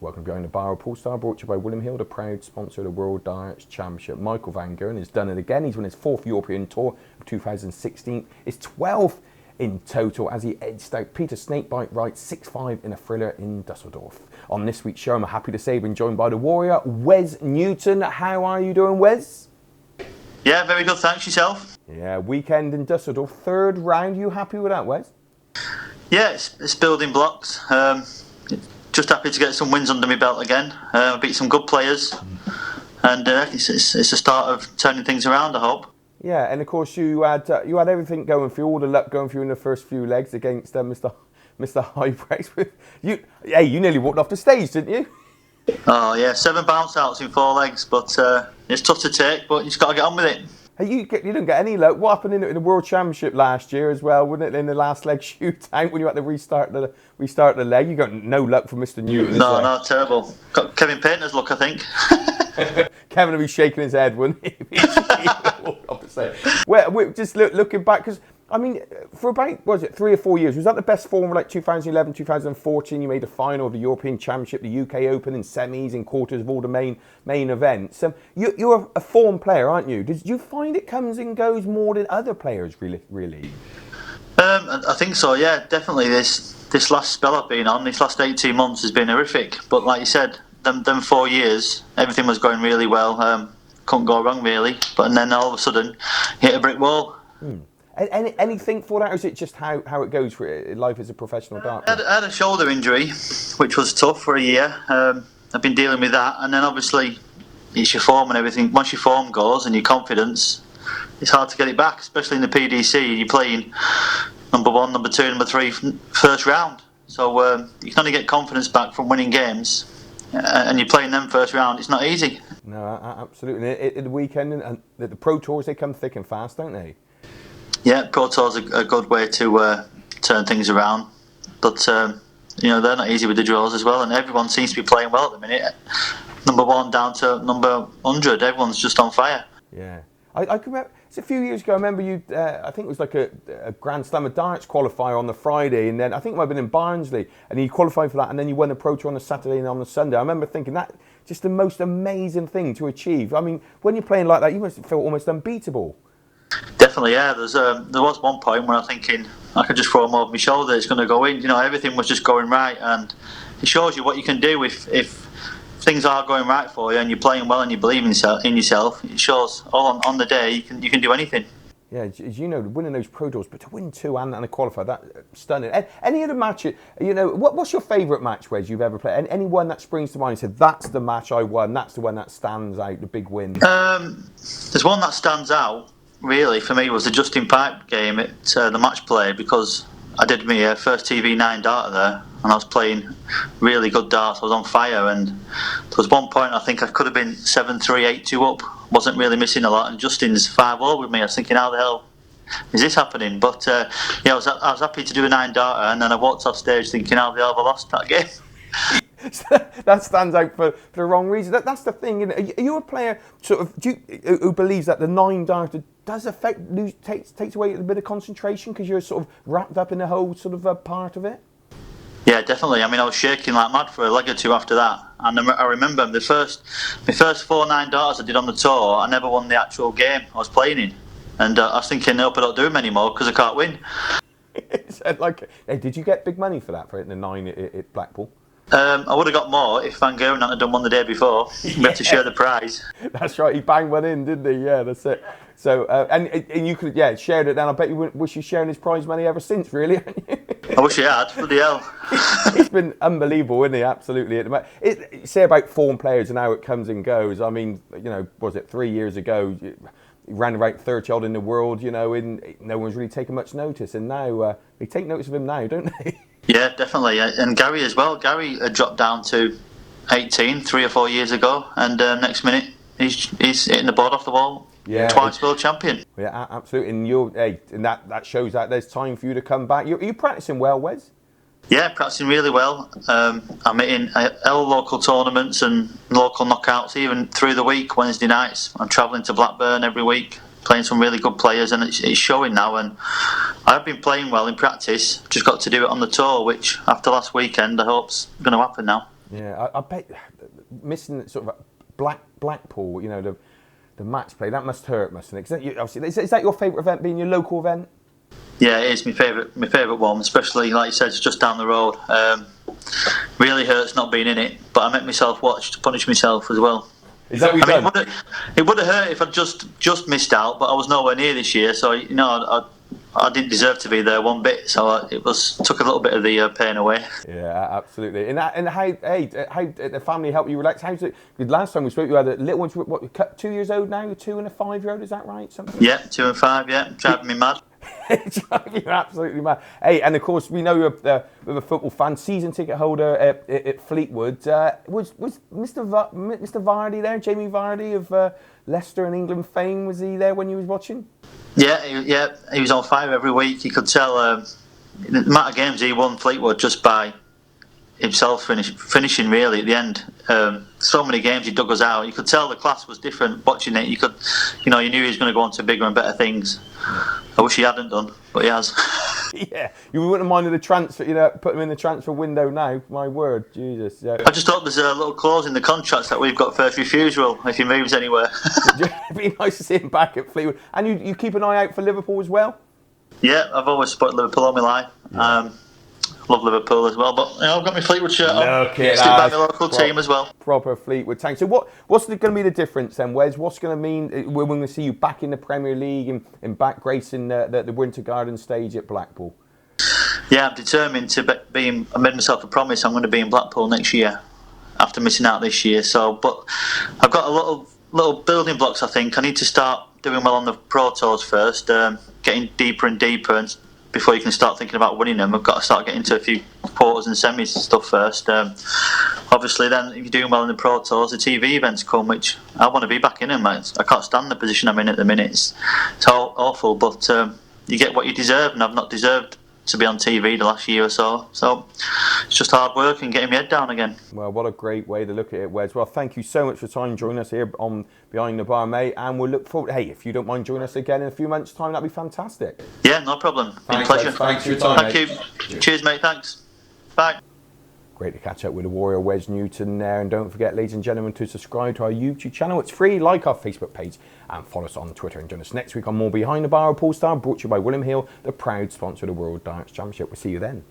Welcome to Going to Bar Pool Star, brought to you by William Hill, the proud sponsor of the World Darts Championship. Michael Van Gerwen has done it again. He's won his 4th European Tour of 2016. His 12th in total as he edged out Peter Snakebite Wright 6-5 in a thriller in Dusseldorf. On this week's show, I'm happy to say, been joined by the Warrior, Wes Newton. How are you doing, Wes? Yeah, very good, thanks. Yourself? Yeah, weekend in Dusseldorf, 3rd round. You happy with that, Wes? Yeah, it's building blocks. Just happy to get some wins under my belt again. Beat some good players, and it's the start of turning things around, I hope. Yeah, and of course you had everything going for you, all the luck going for you in the first few legs against Mr. Highbreaks. You nearly walked off the stage, didn't you? Oh yeah, 7 bounce outs in 4 legs, but it's tough to take. But you just got to get on with it. Hey, you didn't get any luck. What happened in the World Championship last year as well, wouldn't it? In the last leg shootout when you had to restart the leg, you got no luck from Mr. Newton. No, terrible. Got Kevin Painter's luck, I think. Kevin would be shaking his head, wouldn't he? Well, just looking back, because I mean, for about 3 or 4 years, was that the best form? Like 2011, 2014, you made a final of the European Championship, the UK Open, in semis, in quarters of all the main events. You're a form player, aren't you? Did you find it comes and goes more than other players, really? I think so. Yeah, definitely. This last spell I've been on, these last 18 months, has been horrific. But like you said, them 4 years, everything was going really well. Couldn't go wrong really. And then all of a sudden, hit a brick wall. Anything for that, or is it just how it goes for life as a professional darter? I had a shoulder injury, which was tough for a year. I've been dealing with that, and then obviously it's your form and everything. Once your form goes and your confidence, it's hard to get it back, especially in the PDC. You're playing number 1, number 2, number 3 first round, so you can only get confidence back from winning games, and you're playing them first round. It's not easy. No, absolutely. At the weekend and the Pro Tours, they come thick and fast, don't they? Yeah, Pro Tour's a good way to turn things around, but they're not easy with the draws as well, and everyone seems to be playing well at the minute. Number 1 down to number 100, everyone's just on fire. Yeah, I can remember. It's a few years ago. I remember you. I think it was like a Grand Slam of Darts qualifier on the Friday, and then I think it might have been in Barnsley, and you qualified for that, and then you won the Pro Tour on the Saturday and on the Sunday. I remember thinking that just the most amazing thing to achieve. I mean, when you're playing like that, you must feel almost unbeatable. Definitely, yeah. There was one point where I'm thinking I could just throw them over my shoulder. It's going to go in. Everything was just going right, and it shows you what you can do if things are going right for you and you're playing well and you believe in yourself. It shows all on the day you can do anything. Yeah, as you know, winning those Pro Tours, but to win 2 and a qualifier, that's stunning. Any other match, what's your favourite match, Wes, you've ever played? Any one that springs to mind and said, that's the match I won, that's the one that stands out, the big win? There's one that stands out, really, for me, was the Justin Pipe game at the match play, because I did my first TV9 darter there, and I was playing really good darts. I was on fire, and there was one point I think I could have been 7-3, 8-2 up. Wasn't really missing a lot, and Justin's 5-0 with me. I was thinking, how the hell is this happening? But I was happy to do a 9 darter, and then I walked off stage thinking, how the hell have I lost that game? That stands out for the wrong reason. That's the thing. Are you a player who believes that the 9 darter does takes away a bit of concentration because you're sort of wrapped up in the whole sort of part of it? Yeah, definitely. I mean, I was shaking like mad for a leg or 2 after that, and I remember my first 4 9 darters I did on the tour. I never won the actual game I was playing in, and I was thinking, I hope I don't do them anymore because I can't win. Hey, did you get big money for that, for hitting the 9 at Blackpool? I would have got more if Van Gerwen hadn't done one the day before. We had to share the prize. That's right, he banged one in, didn't he? Yeah, that's it. So, and you could, shared it then. I bet you wish you sharing his prize money ever since, really, haven't you? I wish he had, bloody hell. It's been unbelievable, isn't he? Absolutely. Say about form players and how it comes and goes. I mean, was it 3 years ago, ran about 30 odd in the world, and no one's really taken much notice. And now, they take notice of him now, don't they? Yeah, definitely. And Gary as well. Gary had dropped down to 18 3 or 4 years ago, and next minute he's hitting the board off the wall. Yeah, twice world champion. Yeah, absolutely. And that shows that there's time for you to come back. Are you practicing well, Wes? Yeah, practicing really well. I'm hitting all local tournaments and local knockouts, even through the week, Wednesday nights. I'm travelling to Blackburn every week, playing some really good players, and it's showing now. And I've been playing well in practice, just got to do it on the tour, which after last weekend I hope's going to happen now. Yeah, I bet missing sort of Blackpool, you know, the match play, that must hurt, mustn't it? 'Cause is that your favourite event, being your local event? Yeah, it is my favourite one, especially like you said, it's just down the road. Really hurts not being in it, but I make myself watch to punish myself as well. Is that what you've done? It would have hurt if I'd just missed out, but I was nowhere near this year, so you know I didn't deserve to be there one bit. So it took a little bit of the pain away. Yeah, absolutely. And how did the family help you relax? How's it? Because last time we spoke, you had a little one. What, 2 years old now? 2 and a 5-year-old. Is that right? Something? Yeah, 2 and 5. Yeah, driving me mad. You're absolutely mad. Hey, and of course we know you're a football fan, season ticket holder at Fleetwood. Was Mr. Vardy there, Jamie Vardy of Leicester and England fame? Was he there when you was watching? Yeah, he was on fire every week. You could tell the amount of games he won Fleetwood just by himself finishing really at the end. So many games he dug us out. You could tell the class was different watching it. You knew he was going to go on to bigger and better things. I wish he hadn't done, but he has. Yeah, you wouldn't have minded the transfer, you know, put him in the transfer window now. My word, Jesus. Yeah. I just hope there's a little clause in the contracts that we've got first refusal if he moves anywhere. It'd be nice to see him back at Fleetwood. And you keep an eye out for Liverpool as well? Yeah, I've always supported Liverpool all my life. Yeah. Love Liverpool as well, but I've got my Fleetwood shirt on. Stick by my local team as well. Proper Fleetwood tank. So what's going to be the difference then, Wes? What's going to mean we're going to see you back in the Premier League and back gracing the Winter Garden stage at Blackpool? Yeah, I'm determined to be. I made myself a promise. I'm going to be in Blackpool next year after missing out this year. But I've got a little building blocks. I think I need to start doing well on the Pro Tours first, getting deeper and deeper, and before you can start thinking about winning them, I've got to start getting to a few quarters and semis and stuff first. Obviously, then if you're doing well in the Pro Tours, the TV events come, which I want to be back in them. I can't stand the position I'm in at the minute. It's awful, but you get what you deserve, and I've not deserved to be on TV the last year or so. So it's just hard work and getting my head down again. Well, what a great way to look at it, Wes. Well, thank you so much for time joining us here on Behind the Bar, mate. And we'll look forward. Hey, if you don't mind joining us again in a few months' time, that'd be fantastic. Yeah, no problem. Been a pleasure. Thanks for your time. Thank you. Cheers, mate. Thanks. Bye. Great to catch up with the Warrior Wes Newton there. And don't forget, ladies and gentlemen, to subscribe to our YouTube channel. It's free. Like our Facebook page and follow us on Twitter. And join us next week on more Behind the Bar with Paul Star, brought to you by William Hill, the proud sponsor of the World Darts Championship. We'll see you then.